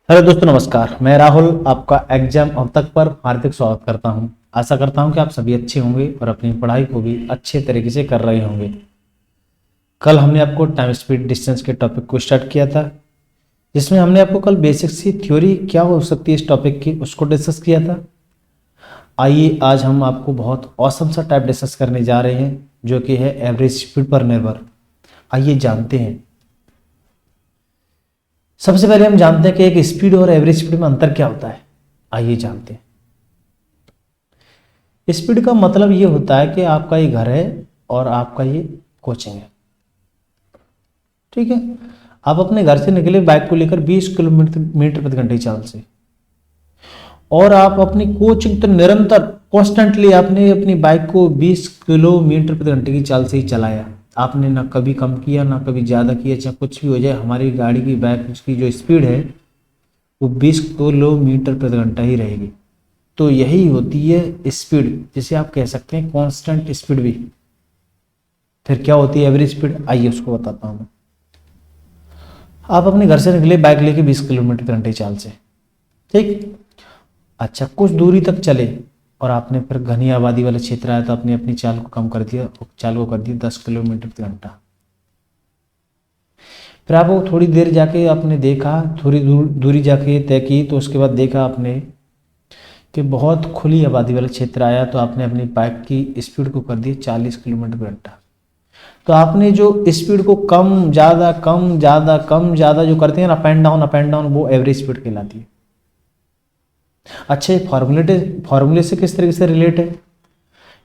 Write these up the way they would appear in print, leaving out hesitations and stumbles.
Hello दोस्तों, नमस्कार। मैं राहुल आपका एग्जाम अब तक पर हार्दिक स्वागत करता हूं। आशा करता हूं कि आप सभी अच्छे होंगे और अपनी पढ़ाई को भी अच्छे तरीके से कर रहे होंगे। कल हमने आपको टाइम स्पीड डिस्टेंस के टॉपिक को स्टार्ट किया था, जिसमें हमने आपको कल बेसिक सी थ्योरी क्या हो सकती है इस टॉपिक की उसको डिस्कस किया था। आइए आज हम आपको बहुत औसम सा टाइप डिस्कस करने जा रहे हैं, जो कि है एवरेज स्पीड पर निर्भर। आइए जानते हैं। सबसे पहले हम जानते हैं कि एक स्पीड और एवरेज स्पीड में अंतर क्या होता है। आइए जानते हैं। स्पीड का मतलब ये होता है कि आपका ये घर है और आपका ये कोचिंग है, ठीक है। आप अपने घर से निकले बाइक को लेकर 20 किलोमीटर प्रति घंटे की चाल से, और आप अपनी कोचिंग तो निरंतर कॉन्स्टेंटली आपने अपनी बाइक को 20 किलोमीटर प्रति घंटे की चाल से ही चलाया। आपने ना कभी कम किया ना कभी ज़्यादा किया, चाहे कुछ भी हो जाए, हमारी गाड़ी की बाइक की जो स्पीड है वो 20 किलोमीटर प्रति घंटा ही रहेगी। तो यही होती है स्पीड, जिसे आप कह सकते हैं कांस्टेंट स्पीड भी। फिर क्या होती है एवरेज स्पीड, आइए उसको बताता हूँ। आप अपने घर से निकले बाइक लेके 20 किलोमीटर प्रति घंटे चाल से, ठीक। अच्छा, कुछ दूरी तक चले और आपने फिर घनी आबादी वाला क्षेत्र आया तो आपने अपनी चाल को कम कर दिया, चाल को कर दिया 10 किलोमीटर प्रति घंटा। फिर आपको थोड़ी देर जाके आपने देखा, थोड़ी दूरी जाके तय की, तो उसके बाद देखा आपने कि बहुत खुली आबादी वाला क्षेत्र आया तो आपने अपनी बाइक की स्पीड को कर दी 40 किलोमीटर प्रति घंटा। तो आपने जो स्पीड को कम ज़्यादा कम ज़्यादा कम ज़्यादा जो करते हैं ना, अप एंड डाउन, वो एवरेज स्पीड कहलाती है। अच्छा, ये फॉर्मूले से किस तरीके से रिलेट है?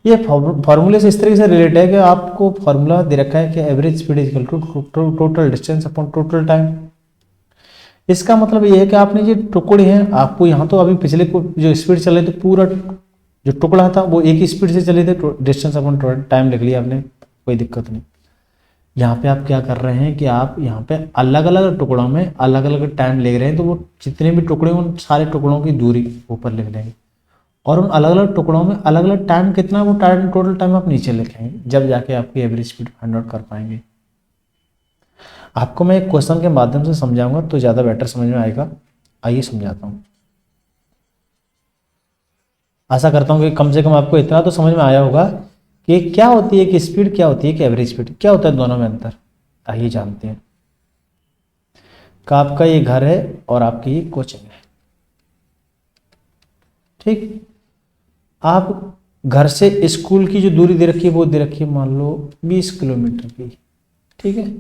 ये फॉर्मूले से इस तरीके से रिलेट है कि आपको फॉर्मूला दे रखा है कि average speed is equal to total distance upon total time. इसका मतलब ये है कि आपने जो टुकड़े हैं, आपको यहाँ तो अभी पिछले को जो स्पीड चले थे, पूरा जो टुकड़ा था वो एक ही स्पीड से चले थे, डिस्टेंस अपॉन टाइम लिख लिया आपने, कोई दिक्कत नहीं। यहाँ पे आप क्या कर रहे हैं कि आप यहाँ पे अलग अलग टुकड़ों में अलग अलग टाइम ले रहे हैं, तो वो जितने भी टुकड़े उन सारे टुकड़ों की दूरी ऊपर लिख देंगे, और उन अलग अलग टुकड़ों में अलग अलग टाइम कितना, वो टाइम टोटल टाइम आप नीचे लिखेंगे, जब जाके आपकी एवरेज स्पीड फाइंड आउट कर पाएंगे। आपको मैं एक क्वेश्चन के माध्यम से समझाऊंगा तो ज़्यादा बेटर समझ में आएगा। आइए समझाता हूँ। आशा करता हूँ कि कम से कम आपको इतना तो समझ में आया होगा कि क्या होती है कि स्पीड, क्या होती है कि एवरेज स्पीड, क्या होता है दोनों में अंतर। आइए जानते हैं। कि आपका ये घर है और आपकी ये कोचिंग है, ठीक। आप घर से स्कूल की जो दूरी दे रखी है वो दे रखी है मान लो 20 किलोमीटर की, ठीक है।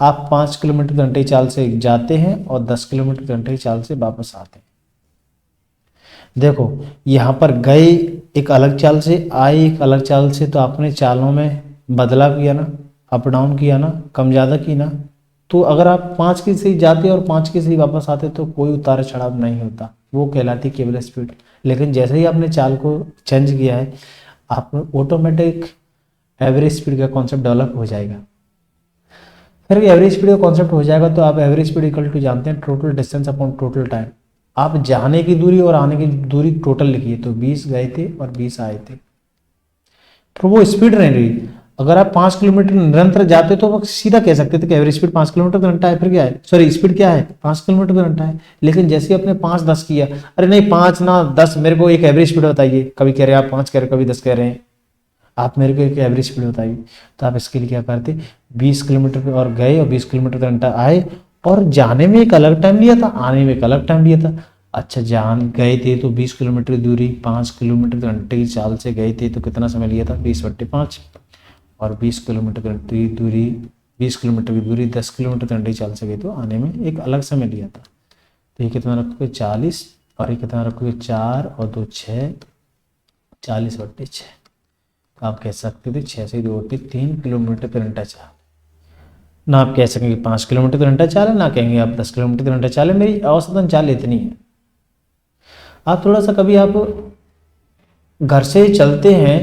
आप 5 किलोमीटर घंटे की चाल से जाते हैं और 10 किलोमीटर घंटे की चाल से वापस आते हैं। देखो, यहाँ पर गए एक अलग चाल से, आए एक अलग चाल से, तो आपने चालों में बदलाव किया ना, अप डाउन किया ना, कम ज़्यादा की ना। तो अगर आप 5 की से जाते और 5 की से वापस आते तो कोई उतार चढ़ाव नहीं होता, वो कहलाती केवल स्पीड। लेकिन जैसे ही आपने चाल को चेंज किया है, आप ऑटोमेटिक एवरेज स्पीड का कॉन्सेप्ट डेवलप हो जाएगा। फिर एवरेज स्पीड का कॉन्सेप्ट हो जाएगा तो आप एवरेज स्पीड इक्वल टू जानते हैं total distance upon total time. आप जाने की दूरी और आने की दूरी टोटल लिखिए, तो 20 गए थे और 20 आए थे, तो वो स्पीड नहीं रही। अगर आप 5 किलोमीटर निरंतर जाते तो वो सीधा कह सकते थे कि एवरेज स्पीड 5 किलोमीटर घंटा है, फिर क्या है, सॉरी स्पीड क्या है, 5 किलोमीटर घंटा है। लेकिन जैसे आपने 5-10 किया, अरे नहीं 5 ना 10, मेरे को एक एवरेज स्पीड बताइए। कभी कह रहे हैं आप 5 कह रहे, कभी 10 कह रहे हैं, आप मेरे को एक एवरेज स्पीड बताइए। तो आप इसके लिए क्या करते, 20 किलोमीटर पे और गए और 20 किलोमीटर घंटा आए, और जाने में एक अलग टाइम लिया था, आने में एक अलग टाइम लिया था। अच्छा, जान गए थे तो 20 किलोमीटर दूरी 5 किलोमीटर घंटे की चाल से गए थे, तो कितना समय लिया था, 20/5। और 20 किलोमीटर की दूरी 20 किलोमीटर की दूरी 10 किलोमीटर घंटे की चाल से गए, तो आने में एक अलग समय लिया था। तो ये कितना रखोगे 40, और ये कितना रखोगे 4 और 2 6, 40/6। आप कह सकते थे 6 से 2 3 किलोमीटर पर घंटा चाल। ना आप कह सकेंगे 5 किलोमीटर पर घंटा चाल है, ना कहेंगे आप 10 किलोमीटर पर घंटा चाल है। मेरी औसतन चाल इतनी है। आप थोड़ा सा कभी आप घर से चलते हैं,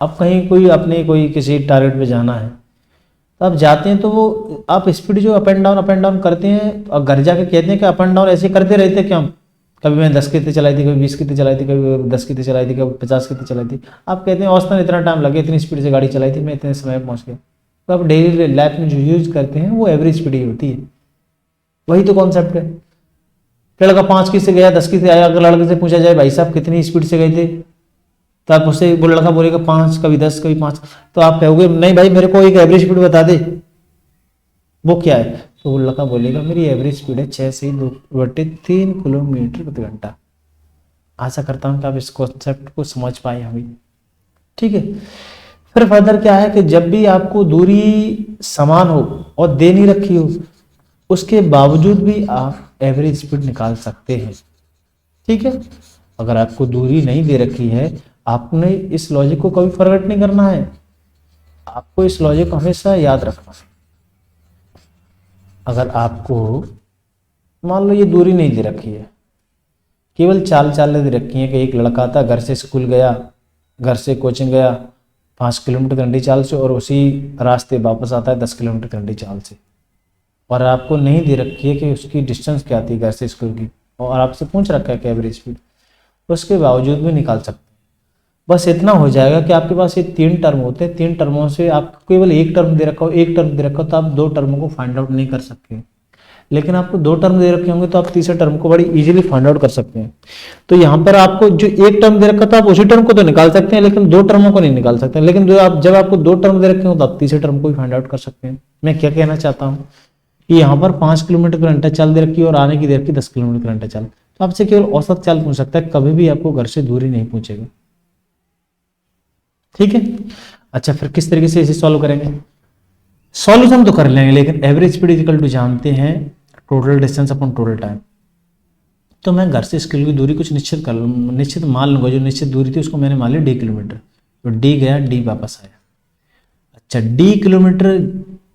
अब कहीं कोई अपने कोई किसी टारगेट पे जाना है, तो आप जाते हैं तो वो आप स्पीड जो अप एंड डाउन करते हैं, और घर जाके कहते हैं कि अप एंड डाउन ऐसे करते रहते क्या हम, कभी मैंने 10 की तेज चलाई थी, कभी 20 की तेज चलाई थी, कभी 10 की तेज चलाई थी, कभी 50 की तेज चलाई थी। आप कहते हैं औसतन इतना टाइम लगे, इतनी स्पीड से गाड़ी चलाई थी, मैं इतने समय में पहुंच गया। तो आप डेली लाइफ में जो यूज करते हैं वो एवरेज स्पीड ही होती है। वही तो कॉन्सेप्ट है। लड़का 5 की से गया, 10 की से आया, अगर लड़के से पूछा जाए भाई साहब कितनी स्पीड से गए थे, तो आप उससे वो लड़का बोलेगा 5, कभी 10, कभी 5, तो आप कहोगे नहीं भाई मेरे को एक एवरेज स्पीड बता दे, वो क्या है, तो वो लड़का बोलेगा मेरी एवरेज स्पीड है 6 से 2/3 किलोमीटर प्रति घंटा। आशा करता हूँ कि आप इस कॉन्सेप्ट को समझ पाए होंगे। ठीक है, फिर फर्दर क्या है कि जब भी आपको दूरी समान हो और दे नहीं रखी हो, उसके बावजूद भी आप एवरेज स्पीड निकाल सकते हैं। ठीक है, अगर आपको दूरी नहीं दे रखी है, आपने इस लॉजिक को कभी फॉरगेट नहीं करना है, आपको इस लॉजिक को हमेशा याद रखना है। अगर आपको मान लो ये दूरी नहीं दे रखी है, केवल चाल दे रखी है कि एक लड़का था, घर से स्कूल गया, घर से कोचिंग गया 5 किलोमीटर घंटे चाल से, और उसी रास्ते वापस आता है 10 किलोमीटर घंटे चाल से, और आपको नहीं दे रखी है कि उसकी डिस्टेंस क्या थी घर से स्कूल की, और आपसे पूछ रखा है कि एवरेज स्पीड, उसके बावजूद भी निकाल सकते हैं। बस इतना हो जाएगा कि आपके पास ये 3 टर्म होते हैं, 3 टर्मों से आपको केवल एक टर्म दे रखा हो, एक टर्म दे रखा हो, तो आप 2 टर्मों को फाइंड आउट नहीं कर सकते। लेकिन आपको 2 टर्म दे रखे होंगे तो आप तीसरे टर्म को बड़ी इजीली फाइंड आउट कर सकते हैं। तो यहाँ पर आपको जो एक टर्म दे रखा था आप उसी टर्म को तो निकाल सकते हैं, लेकिन 2 टर्मों को नहीं निकाल सकते। लेकिन जब आपको 2 टर्म दे रखे हो तो आप तीसरे टर्म को भी फाइंड आउट कर सकते हैं। मैं क्या कहना चाहता हूँ कि यहाँ पर 5 किलोमीटर घंटा चाल दे रखी है और आने की दे रखी 10 किलोमीटर घंटा चाल, तो आपसे केवल औसत चाल पूछ सकता है, कभी भी आपको घर से दूरी नहीं पूछेगा। ठीक है, अच्छा फिर किस तरीके से इसे सॉल्व करेंगे? सॉल्यूशन तो कर लेंगे, लेकिन एवरेज स्पीड इक्वल टू जानते हैं total distance upon total time. तो मैं घर से स्कूल की दूरी कुछ निश्चित मान लूंगा, जो निश्चित दूरी थी उसको मैंने मान लिया d किलोमीटर, तो d गया d वापस आया। अच्छा d किलोमीटर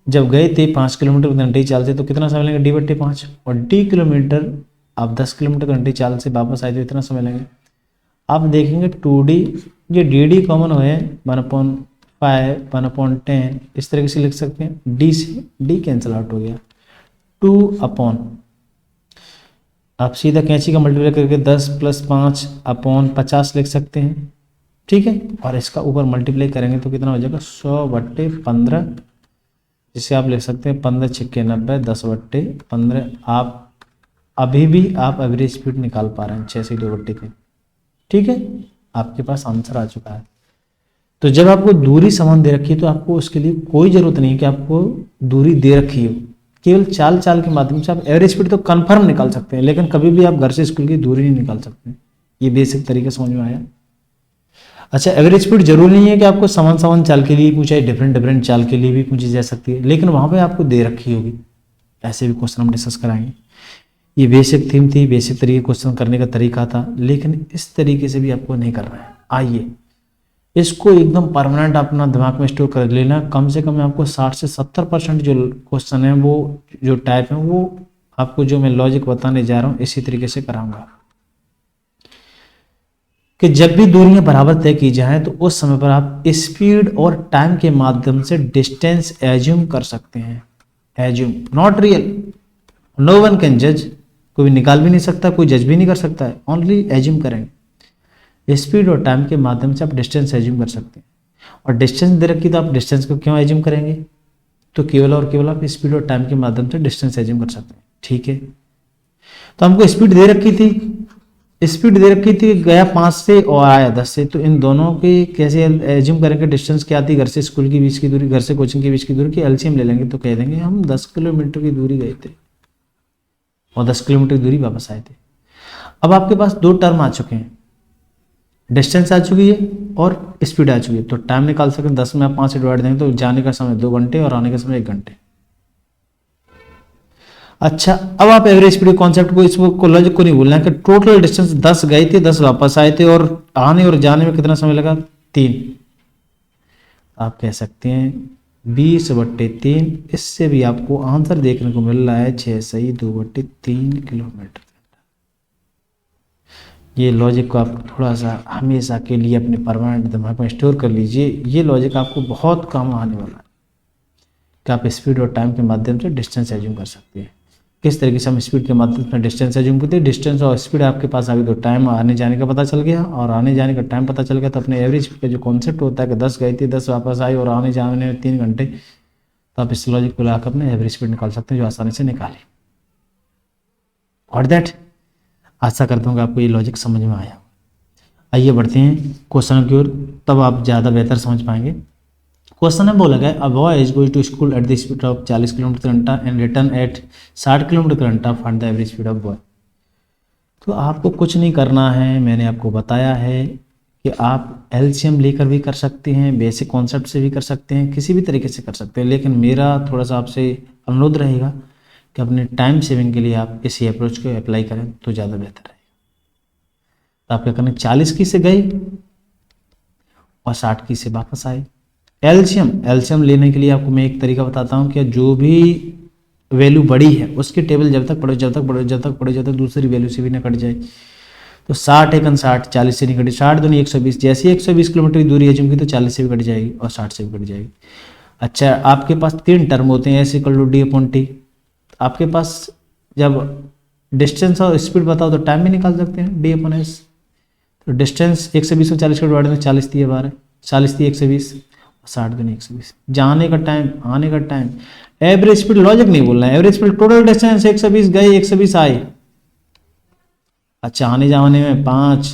जब गए थे 5 किलोमीटर घंटे चाल से, तो कितना समय लेंगे d/5, और d किलोमीटर आप 10 किलोमीटर घंटे चाल से वापस आए तो इतना समय लेंगे। आप देखेंगे 2d, ये dd कॉमन हुए 1/5 1/10, इस तरीके से लिख सकते हैं। d से d कैंसिल आउट हो गया, 2 आप सीधा कैंची का मल्टीप्लाई करके 10 + 5/50 लिख सकते हैं। ठीक है, और इसका ऊपर मल्टीप्लाई करेंगे तो कितना हो जाएगा 100/15, जिसे आप लिख सकते हैं 15 × 6 = 90, 10/15। आप अभी भी आप एवरेज स्पीड निकाल पा रहे हैं 6 से 2/3। ठीक है, आपके पास आंसर आ चुका है। तो जब आपको दूरी समान दे रखी है तो आपको उसके लिए कोई जरूरत नहीं है कि आपको दूरी दे रखी हो, केवल चाल के माध्यम से आप एवरेज स्पीड तो कंफर्म निकाल सकते हैं, लेकिन कभी भी आप घर से स्कूल की दूरी नहीं निकाल सकते। ये बेसिक तरीके समझ में आया? अच्छा, एवरेज स्पीड जरूरी नहीं है कि आपको समान चाल के लिए पूछा है, डिफरेंट चाल के लिए भी पूछी जा सकती है, लेकिन वहां पे आपको दे रखी होगी। ऐसे भी क्वेश्चन हम डिस्कस कराएंगे। ये बेसिक थीम थी, बेसिक तरीके क्वेश्चन करने का तरीका था, लेकिन इस तरीके से भी आपको नहीं करना है। आइए इसको एकदम परमानेंट अपना दिमाग में स्टोर कर लेना। कम से कम आपको 60 से 70% जो क्वेश्चन है, वो जो टाइप है, वो आपको जो मैं लॉजिक बताने जा रहा हूँ इसी तरीके से कराऊंगा कि जब भी दूरियां बराबर तय की जाएं तो उस समय पर आप स्पीड और टाइम के माध्यम से डिस्टेंस एज्यूम कर सकते हैं। Assume, not real, no one can जज, कोई निकाल भी नहीं सकता, कोई जज भी नहीं कर सकता है, ओनली एज्यूम करेंगे। स्पीड और टाइम के माध्यम से आप डिस्टेंस एज्यूम कर सकते हैं, और डिस्टेंस दे रखी तो आप डिस्टेंस को क्यों एज्यूम करेंगे? तो केवल और केवल आप स्पीड और टाइम के माध्यम से डिस्टेंस एज्यूम कर सकते हैं। ठीक है, तो हमको स्पीड दे रखी थी, गया 5 से और आया 10 से, तो इन दोनों की कैसे एज्यूम करेंगे? डिस्टेंस क्या थी? घर से स्कूल के बीच की दूरी, घर से कोचिंग के बीच की दूरी की एलसीएम ले लेंगे, तो कह देंगे हम 10 किलोमीटर की दूरी गए थे और 10 किलोमीटर की दूरी वापस आए थे। अब आपके पास 2 टर्म आ चुके हैं, डिस्टेंस आ चुकी है और स्पीड आ चुकी है, तो टाइम निकाल सकते हैं। 10 में आप 5 से डिवाइड देंगे तो जाने का समय 2 घंटे और आने का समय 1 घंटे। अच्छा, अब आप एवरेज स्पीड कॉन्सेप्ट को, इसको लॉजिक को नहीं भूलना है कि टोटल डिस्टेंस 10 गए थे, 10 वापस आए थे, और आने और जाने में कितना समय लगा? 3। आप कह सकते हैं 20/3। इससे भी आपको आंसर देखने को मिल रहा है 6 सही 2/3 किलोमीटर। ये लॉजिक को आप थोड़ा सा हमेशा के लिए अपने परमानेंट दिमाग में स्टोर कर लीजिए। ये लॉजिक आपको बहुत काम आने वाला है कि आप स्पीड और टाइम के माध्यम से डिस्टेंस एज्यूम कर सकते हैं। किस तरीके से हम स्पीड के माध्यम से डिस्टेंस एज्यूम करते हैं? डिस्टेंस और स्पीड आपके पास आ गई तो टाइम आने जाने का पता चल गया, और आने जाने का टाइम पता चल गया, तो अपने एवरेज का जो कॉन्सेप्ट होता है कि 10 गई थी 10 वापस आई और आने जाने में 3 घंटे, तो आप इस लॉजिक को लाकर अपने एवरेज स्पीड निकाल सकते हैं, जो आसानी से निकाले। और दैट आशा करता हूँ कि आपको ये लॉजिक समझ में आया। आइए बढ़ते हैं क्वेश्चन की ओर, तब आप ज़्यादा बेहतर समझ पाएंगे। क्वेश्चन में बोला गया, a boy is going to school at the speed of 40 kilometre घंटा एंड रिटर्न एट 60 किलोमीटर घंटा, find the average speed of boy. तो आपको कुछ नहीं करना है, मैंने आपको बताया है कि आप एलसीएम लेकर भी कर सकते हैं, बेसिक कॉन्सेप्ट से भी कर सकते हैं, किसी भी तरीके से कर सकते हैं, लेकिन मेरा थोड़ा सा आपसे अनुरोध रहेगा कि अपने टाइम सेविंग के लिए आप इसी अप्रोच को अप्लाई करें तो ज़्यादा बेहतर रहेगा। तो आप क्या करें, 40 की से गए और 60 की से वापस आए। एलसीएम लेने के लिए आपको मैं एक तरीका बताता हूँ कि जो भी वैल्यू बड़ी है उसकी टेबल जब तक पढ़ो दूसरी वैल्यू से भी ना कट जाए। तो 60 एकन 60, 40 से नहीं कटी, 60 दूनी 120, जैसे ही 120 किलोमीटर की दूरी है तो 40 से भी कट जाएगी और 60 से भी कट जाएगी। अच्छा, आपके पास 3 टर्म होते हैं, S equal to D upon T. आपके पास जब डिस्टेंस और स्पीड बताओ तो टाइम भी निकाल सकते हैं, डी अपॉन एस। तो डिस्टेंस 120 और 40 के डिवाइड में 40 दिए 12, 40 थी 120, 60 दूनी 120। जाने का टाइम, आने का टाइम, एवरेज स्पीड लॉजिक नहीं बोलना है, एवरेज स्पीड टोटल डिस्टेंस 120 गए 120 आए। अच्छा, आने जाने में 5,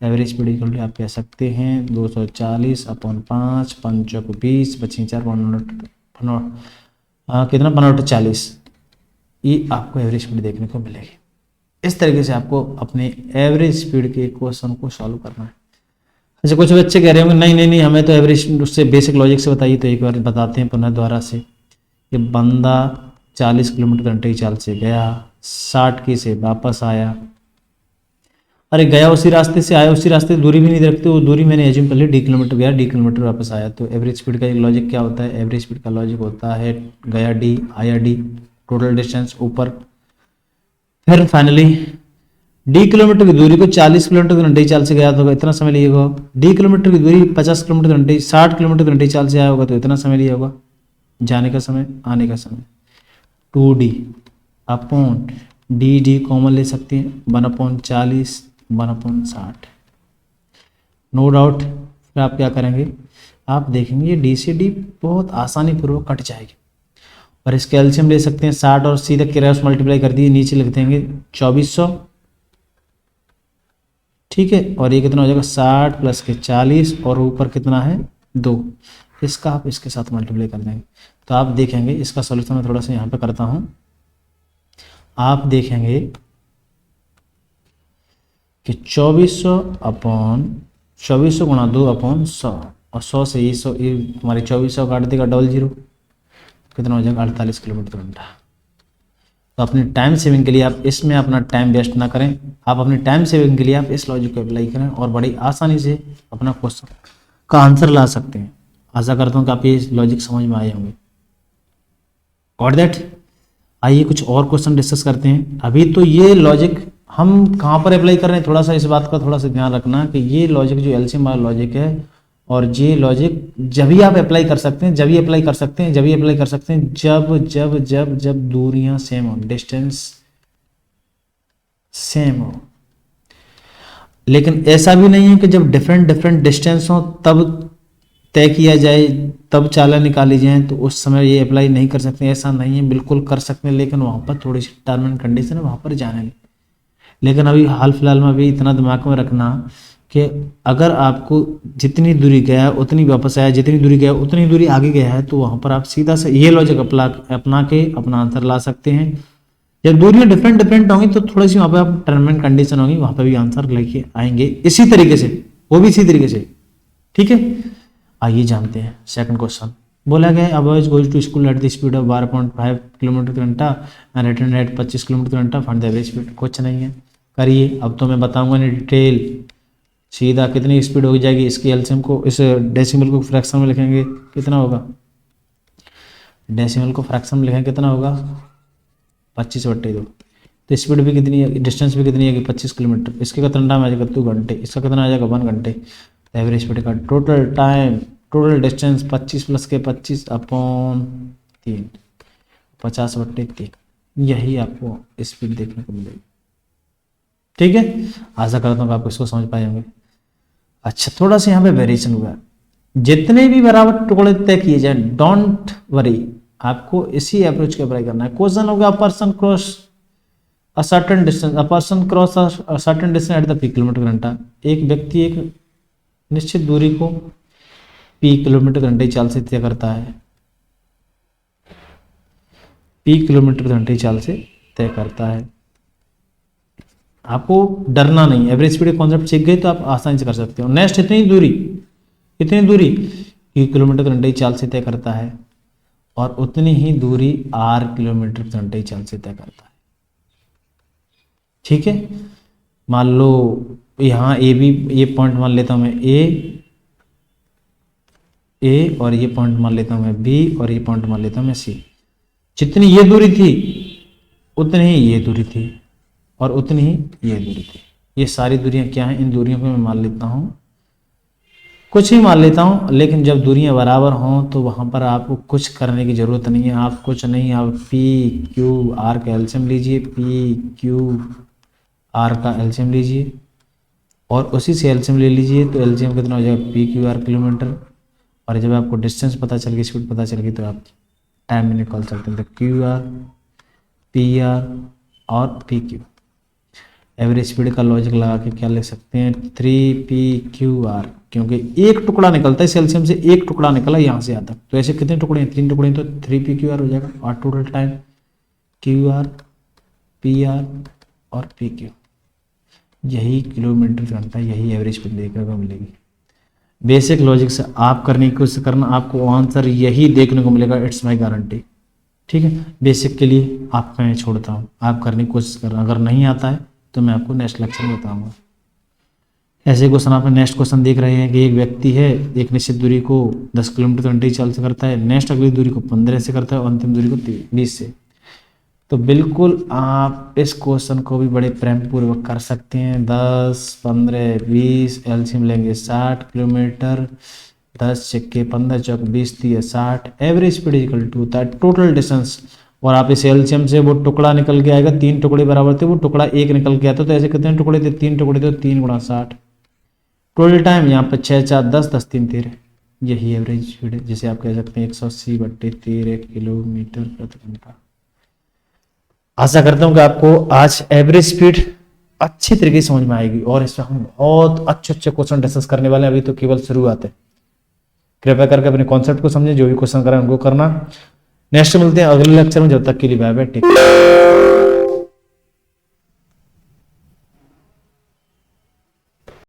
एवरेज स्पीड इक्वल आप कह सकते हैं 240 अपॉन 5, 5 को 20, 25 4 कितना 45, ये आपको एवरेज स्पीड देखने को मिलेगी। इस तरीके से आपको अपने एवरेज स्पीड के क्वेश्चन को सॉल्व करना है। अच्छा, कुछ बच्चे कह रहे होंगे नहीं हमें तो एवरेज उससे बेसिक लॉजिक से बताइए, तो एक बार बताते हैं पुनः दोबारा से कि बंदा 40 किलोमीटर घंटे की चाल से गया, 60 की से वापस आया। अरे गया उसी रास्ते से, आया उसी रास्ते, दूरी भी नहीं रखते, वो दूरी मैंने एज्यूम कर ली, डी किलोमीटर गया, डी किलोमीटर वापस आया। तो एवरेज स्पीड का एक लॉजिक क्या होता है, एवरेज स्पीड का लॉजिक होता है गया डी, आया डी, टोटल डिस्टेंस ऊपर, फिर फाइनली डी किलोमीटर की दूरी को 40 किलोमीटर घंटे की चाल से गया तो इतना समय लिया होगा, डी किलोमीटर की दूरी 50 किलोमीटर घंटे 60 किलोमीटर घंटे की चाल से आया होगा तो इतना समय लिया होगा, जाने का समय, आने का समय। 2D अपॉन डी कॉमन ले सकते हैं, 1/40, 1/60, नो डाउट। फिर आप क्या करेंगे, आप देखेंगे डी से डी बहुत आसानी पूर्वक कट जाएगी। और इसके एलसीएम ले सकते हैं 60 और सीधा क्रॉस मल्टीप्लाई कर दिए, नीचे लिख देंगे 2400, ठीक है। और ये कितना हो जाएगा 60 प्लस के 40 और ऊपर कितना है 2, इसका आप इसके साथ मल्टीप्लाई कर देंगे। तो आप देखेंगे इसका सॉल्यूशन मैं थोड़ा सा यहाँ पे करता हूँ। आप देखेंगे कि 2400 अपॉन 2400 गुणा 2 अपॉन 100, और 100 से ये 100 ये हमारे 2400 काट देगा 00, कितना हो जाएगा 48 किलोमीटर घंटा। तो अपने टाइम सेविंग के लिए आप इसमें अपना टाइम वेस्ट ना करें, आप अपने टाइम सेविंग के लिए आप इस लॉजिक को अप्लाई करें और बड़ी आसानी से अपना क्वेश्चन का आंसर ला सकते हैं। आशा करता हूँ कि आप ये लॉजिक समझ में आए होंगे। Got that? आइए कुछ और क्वेश्चन डिस्कस करते हैं। अभी तो ये लॉजिक हम कहाँ पर अप्लाई कर रहे हैं, थोड़ा सा इस बात का थोड़ा सा ध्यान रखना कि ये लॉजिक जो एलसीएम वाला लॉजिक है और ये लॉजिक जब ही आप अप्लाई कर सकते हैं, जब ही अप्लाई कर सकते हैं, जब ही अप्लाई कर सकते हैं जब जब जब जब दूरियां सेम हो, डिस्टेंस सेम हो। लेकिन ऐसा भी नहीं है कि जब डिफरेंट डिफरेंट डिस्टेंस हो तब तय किया जाए, तब चाला निकाली जाए तो उस समय ये अप्लाई नहीं कर सकते, ऐसा नहीं है, बिल्कुल कर सकते हैं, लेकिन वहाँ पर थोड़ी सी टर्म एंड कंडीशन है, वहाँ पर जाने नहीं। लेकिन अभी हाल फिलहाल में अभी इतना दिमाग में रखना कि अगर आपको जितनी दूरी गया उतनी वापस आया, जितनी दूरी गया उतनी दूरी आगे गया है, तो वहाँ पर आप सीधा से ये लॉजिक अपना के अपना आंसर ला सकते हैं। जब दूरियां डिफरेंट डिफरेंट होंगी तो थोड़ी सी वहाँ पर आप टर्म एंड कंडीशन होगी, वहाँ पर भी आंसर लेके आएंगे इसी तरीके से, वो भी इसी तरीके से, ठीक है। आइए जानते हैं सेकंड क्वेश्चन। बोला गया a boy is going to school at the speed of 12.5 kilometre घंटा एंड रिटर्न एट 25 किलोमीटर घंटा, फाइंड द एवरेज स्पीड। कुछ नहीं है, करिए। अब तो मैं बताऊंगा नहीं डिटेल, सीधा कितनी स्पीड हो जाएगी, इसकी एलसीएम को, इस डेसिमल को फ्रैक्शन में लिखेंगे कितना होगा, डेसिमल को फ्रैक्शन में लिखेंगे कितना होगा 25/2। तो स्पीड भी कितनी है, डिस्टेंस भी कितनी है 25 किलोमीटर, इसके कितना टाइम आ जाएगा 2 घंटे, इसका कितना आ जाएगा 1 घंटे। एवरेज स्पीड का total time, total distance 25 plus के 25 अपॉन 3, 50/3, यही आपको स्पीड देखने को मिलेगी, ठीक है। आशा करता हूँ कि आप इसको समझ पाए होंगे। अच्छा, थोड़ा सा यहाँ पे वेरिएशन हुआ है, जितने भी बराबर टुकड़े तय किए जाए डोंट वरी, आपको इसी अप्रोच के अप्लाई करना है। क्वेश्चन होगा person cross a certain distance, a person cross a certain distance at the P kilometre घंटा, एक व्यक्ति एक निश्चित दूरी को पी किलोमीटर घंटे की चाल से तय करता है, पी किलोमीटर घंटे की चाल से तय करता है। आपको डरना नहीं, एवरेज स्पीड कॉन्सेप्ट सीख गए तो आप आसानी से कर सकते हो। नेक्स्ट, इतनी दूरी पी किलोमीटर घंटे की चाल से तय करता है और उतनी ही दूरी आर किलोमीटर घंटे की चाल से तय करता है। ठीक है, मान लो यहाँ ए बी, ये पॉइंट मान लेता हूँ मैं ए और ये पॉइंट मान लेता हूँ मैं बी और ये पॉइंट मान लेता हूँ मैं सी। जितनी ये दूरी थी उतनी ही ये दूरी थी और उतनी ही ये दूरी थी। ये सारी दूरियां क्या हैं, इन दूरियों को मैं मान लेता हूँ, कुछ ही मान लेता हूँ, लेकिन जब दूरियां बराबर हों तो वहां पर आपको कुछ करने की जरूरत नहीं है। आप कुछ नहीं, आप पी क्यू आर का एलसीएम लीजिए, पी क्यू आर का एलसीएम लीजिए और उसी से एलसीएम ले लीजिए। तो एलसीएम कितना हो जाएगा, पी क्यू आर किलोमीटर, और जब आपको डिस्टेंस पता चल गई, स्पीड पता चल गई, तो आप टाइम में निकाल सकते हैं। तो क्यू आर, पी आर और पी क्यू, एवरेज स्पीड का लॉजिक लगा के क्या लिख सकते हैं, 3PQR, क्योंकि एक टुकड़ा निकलता है एलसीएम से, एक टुकड़ा निकला यहाँ से आता, तो ऐसे कितने टुकड़े हैं, 3 टुकड़े हैं, तो 3PQR हो जाएगा। और टोटल टाइम QR, PR और PQ, यही किलोमीटर घंटा, यही एवरेज स्पीड देखने को मिलेगी। बेसिक लॉजिक से आप करने की कोशिश करना, आपको आंसर यही देखने को मिलेगा, इट्स माई गारंटी। ठीक है, बेसिक के लिए आपको मैं छोड़ता हूँ, आप करने की कोशिश करना, अगर नहीं आता है तो मैं आपको नेक्स्ट लेक्चर में बताऊंगा। ऐसे क्वेश्चन आपने नेक्स्ट क्वेश्चन देख रहे हैं कि एक व्यक्ति है, एक निश्चित दूरी को 10 किलोमीटर घंटे की चाल से करता है, नेक्स्ट अगली दूरी को 15 से करता है और अंतिम दूरी को 20 से। तो बिल्कुल आप इस क्वेश्चन को भी बड़े प्रेम पूर्वक कर सकते हैं। 10, 15, 20 एलसीएम लेंगे 60 किलोमीटर, 10 चक्के 15 चौक 20 30 60, एवरेज स्पीड इक्वल टू होता है टोटल डिस्टेंस। और आप इस एलसीएम से वो टुकड़ा निकल के आएगा, 3 टुकड़े बराबर थे, वो टुकड़ा एक निकल के आता, तो ऐसे कितने टुकड़े थे, 3 टुकड़े थे, 3 गुणा 60। टोटल टाइम यहाँ पर 6 4 10 10 3 13, यही एवरेज स्पीड है, जिसे आप कह सकते हैं 180/13 किलोमीटर प्रति घंटा। आशा करता हूँ कि आपको आज एवरेज स्पीड अच्छी तरीके से समझ में आएगी और इसमें हम बहुत अच्छे क्वेश्चन डिस्कस करने वाले हैं। अभी तो केवल शुरुआत है। कृपया करके अपने कॉन्सेप्ट को समझें, जो भी क्वेश्चन करें उनको करना। नेक्स्ट मिलते हैं अगले लेक्चर में, जब तक के लिए बाय बाय, टेक केयर।